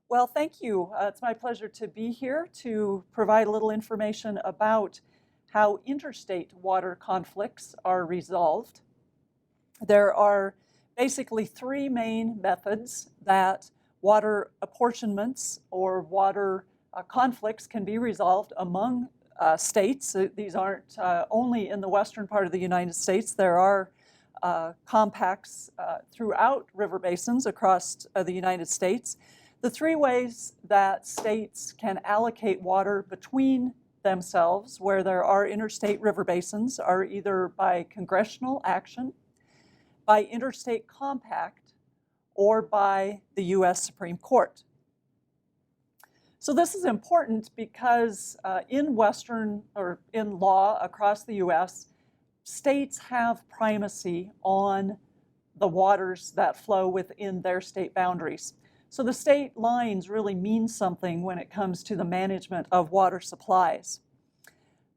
Well, thank you. It's my pleasure to be here to provide a little information about how interstate water conflicts are resolved. There are basically three main methods that water apportionments or water conflicts can be resolved among states. These aren't only in the western part of the United States. There are compacts throughout river basins across the United States. The three ways that states can allocate water between themselves where there are interstate river basins are either by congressional action, by interstate compact, or by the U.S. Supreme Court. So this is important because in Western or in law across the U.S., states have primacy on the waters that flow within their state boundaries. So the state lines really mean something when it comes to the management of water supplies.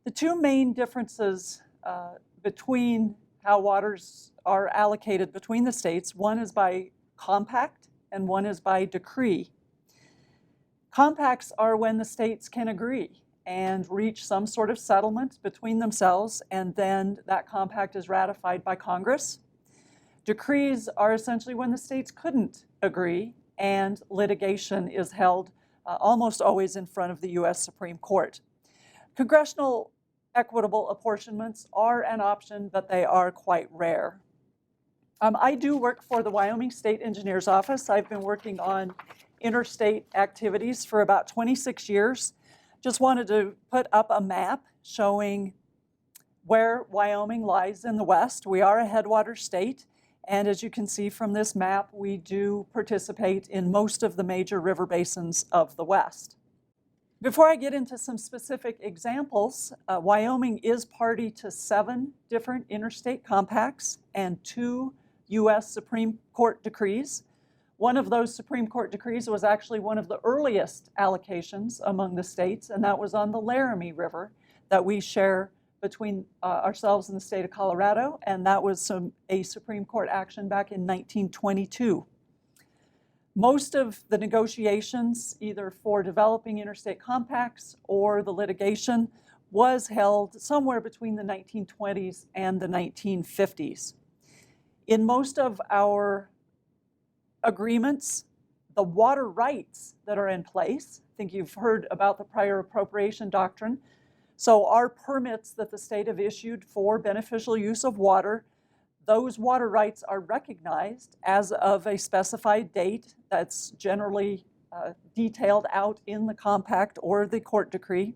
The two main differences between how waters are allocated between the states, one is by compact and one is by decree. Compacts are when the states can agree and reach some sort of settlement between themselves, and then that compact is ratified by Congress. Decrees are essentially when the states couldn't agree, and litigation is held almost always in front of the U.S. Supreme Court. Congressional equitable apportionments are an option, but they are quite rare. I do work for the Wyoming State Engineer's Office. I've been working on interstate activities for about 26 years. Just wanted to put up a map showing where Wyoming lies in the west. We are a headwater state. And as you can see from this map, we do participate in most of the major river basins of the West. Before I get into some specific examples, Wyoming is party to 7 different interstate compacts and 2 U.S. Supreme Court decrees. One of those Supreme Court decrees was actually one of the earliest allocations among the states, and that was on the Laramie River that we share between ourselves and the state of Colorado, and that was a Supreme Court action back in 1922. Most of the negotiations, either for developing interstate compacts or the litigation, was held somewhere between the 1920s and the 1950s. In most of our agreements, the water rights that are in place, I think you've heard about the prior appropriation doctrine. So our permits that the state have issued for beneficial use of water, those water rights are recognized as of a specified date that's generally detailed out in the compact or the court decree.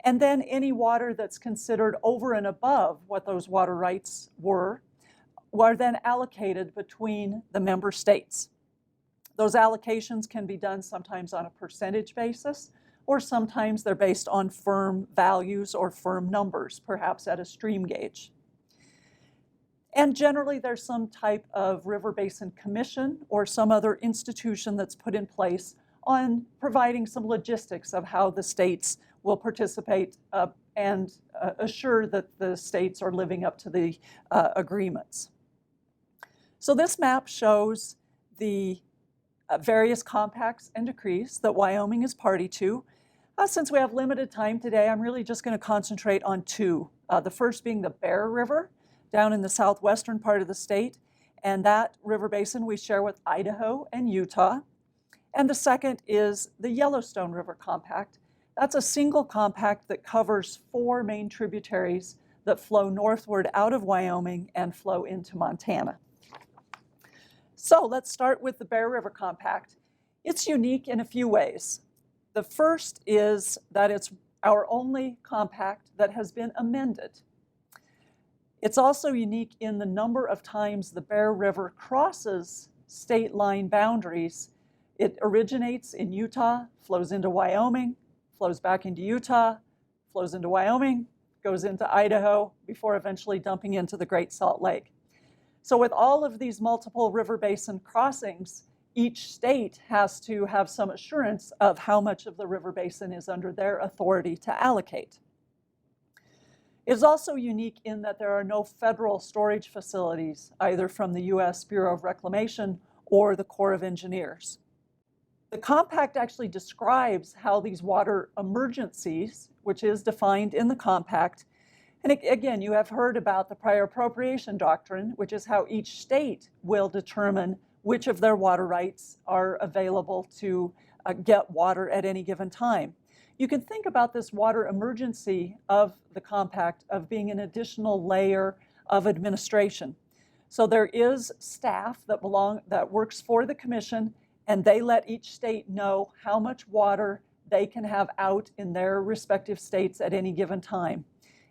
And then any water that's considered over and above what those water rights were then allocated between the member states. Those allocations can be done sometimes on a percentage basis, or sometimes they're based on firm values or firm numbers, perhaps at a stream gauge. And generally there's some type of river basin commission or some other institution that's put in place on providing some logistics of how the states will participate and assure that the states are living up to the agreements. So this map shows the various compacts and decrees that Wyoming is party to. Since we have limited time today, I'm really just going to concentrate on 2. The first being the Bear River down in the southwestern part of the state, and that river basin we share with Idaho and Utah. And the second is the Yellowstone River Compact. That's a single compact that covers 4 main tributaries that flow northward out of Wyoming and flow into Montana. So let's start with the Bear River Compact. It's unique in a few ways. The first is that it's our only compact that has been amended. It's also unique in the number of times the Bear River crosses state line boundaries. It originates in Utah, flows into Wyoming, flows back into Utah, flows into Wyoming, goes into Idaho, before eventually dumping into the Great Salt Lake. So with all of these multiple river basin crossings, each state has to have some assurance of how much of the river basin is under their authority to allocate. It is also unique in that there are no federal storage facilities, either from the U.S. Bureau of Reclamation or the Corps of Engineers. The compact actually describes how these water emergencies, which is defined in the compact, and again, you have heard about the prior appropriation doctrine, which is how each state will determine which of their water rights are available to get water at any given time. You can think about this water emergency of the compact of being an additional layer of administration. So there is staff that works for the commission, and they let each state know how much water they can have out in their respective states at any given time.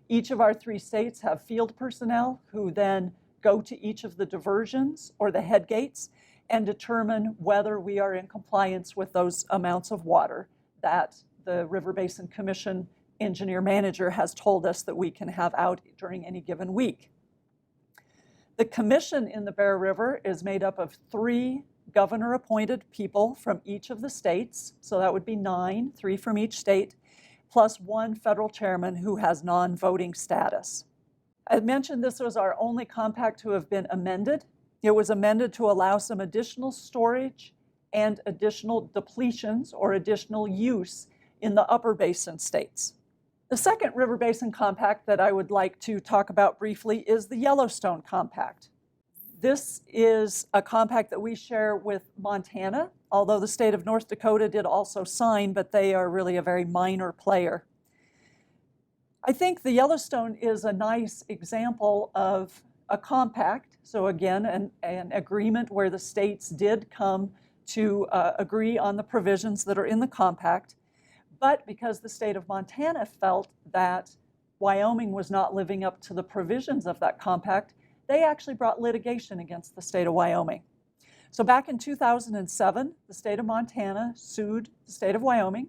Each of our 3 states have field personnel who then go to each of the diversions or the head gates and determine whether we are in compliance with those amounts of water that the River Basin Commission engineer manager has told us that we can have out during any given week. The commission in the Bear River is made up of 3 governor-appointed people from each of the states, so that would be 9, 3 from each state, plus 1 federal chairman who has non-voting status. I mentioned this was our only compact to have been amended. It was amended to allow some additional storage and additional depletions or additional use in the upper basin states. The second river basin compact that I would like to talk about briefly is the Yellowstone Compact. This is a compact that we share with Montana, although the state of North Dakota did also sign, but they are really a very minor player. I think the Yellowstone is a nice example of a compact. So again, an agreement where the states did come to agree on the provisions that are in the compact. But because the state of Montana felt that Wyoming was not living up to the provisions of that compact, they actually brought litigation against the state of Wyoming. So back in 2007, the state of Montana sued the state of Wyoming.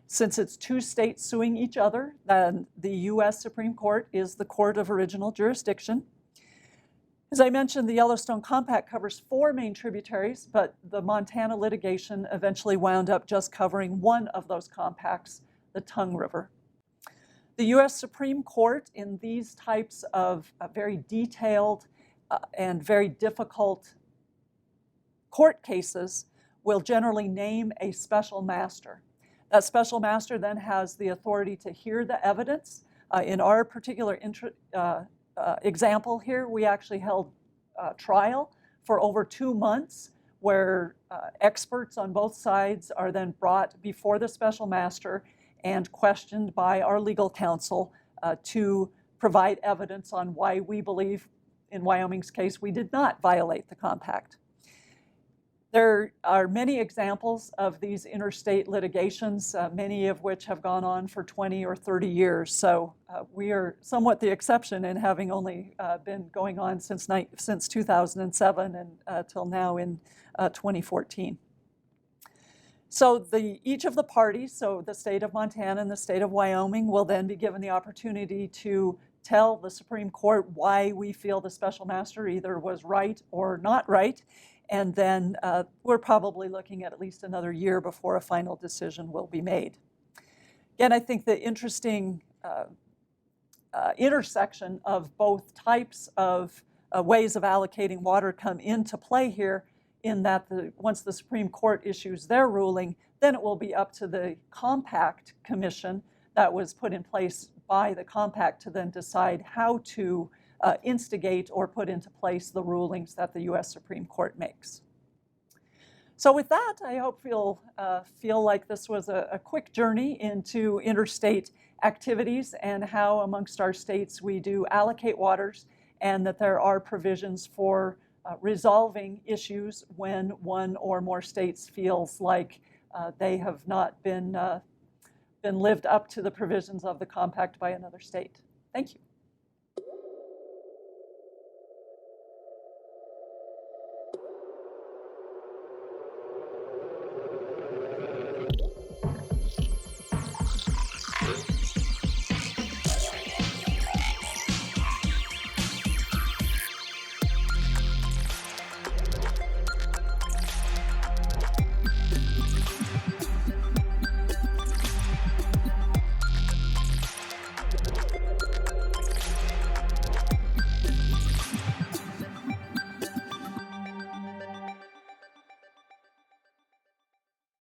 Since it's 2 states suing each other, then the U.S. Supreme Court is the court of original jurisdiction. As I mentioned, the Yellowstone Compact covers 4 main tributaries, but the Montana litigation eventually wound up just covering one of those compacts, the Tongue River. The U.S. Supreme Court, in these types of very detailed and very difficult court cases, will generally name a special master. That special master then has the authority to hear the evidence. In our particular example here, we actually held trial for over 2 months, where experts on both sides are then brought before the special master and questioned by our legal counsel to provide evidence on why we believe, in Wyoming's case, we did not violate the compact. There are many examples of these interstate litigations, many of which have gone on for 20 or 30 years. So we are somewhat the exception in having only been going on since 2007 and till now in 2014. So each of the parties, so the state of Montana and the state of Wyoming, will then be given the opportunity to tell the Supreme Court why we feel the special master either was right or not right. And then we're probably looking at least another year before a final decision will be made. Again, I think the interesting intersection of both types of ways of allocating water come into play here, in that once the Supreme Court issues their ruling, then it will be up to the Compact Commission that was put in place by the Compact to then decide how to instigate or put into place the rulings that the U.S. Supreme Court makes. So with that, I hope you'll feel like this was a quick journey into interstate activities and how amongst our states we do allocate waters, and that there are provisions for resolving issues when one or more states feels like they have not been lived up to the provisions of the compact by another state. Thank you.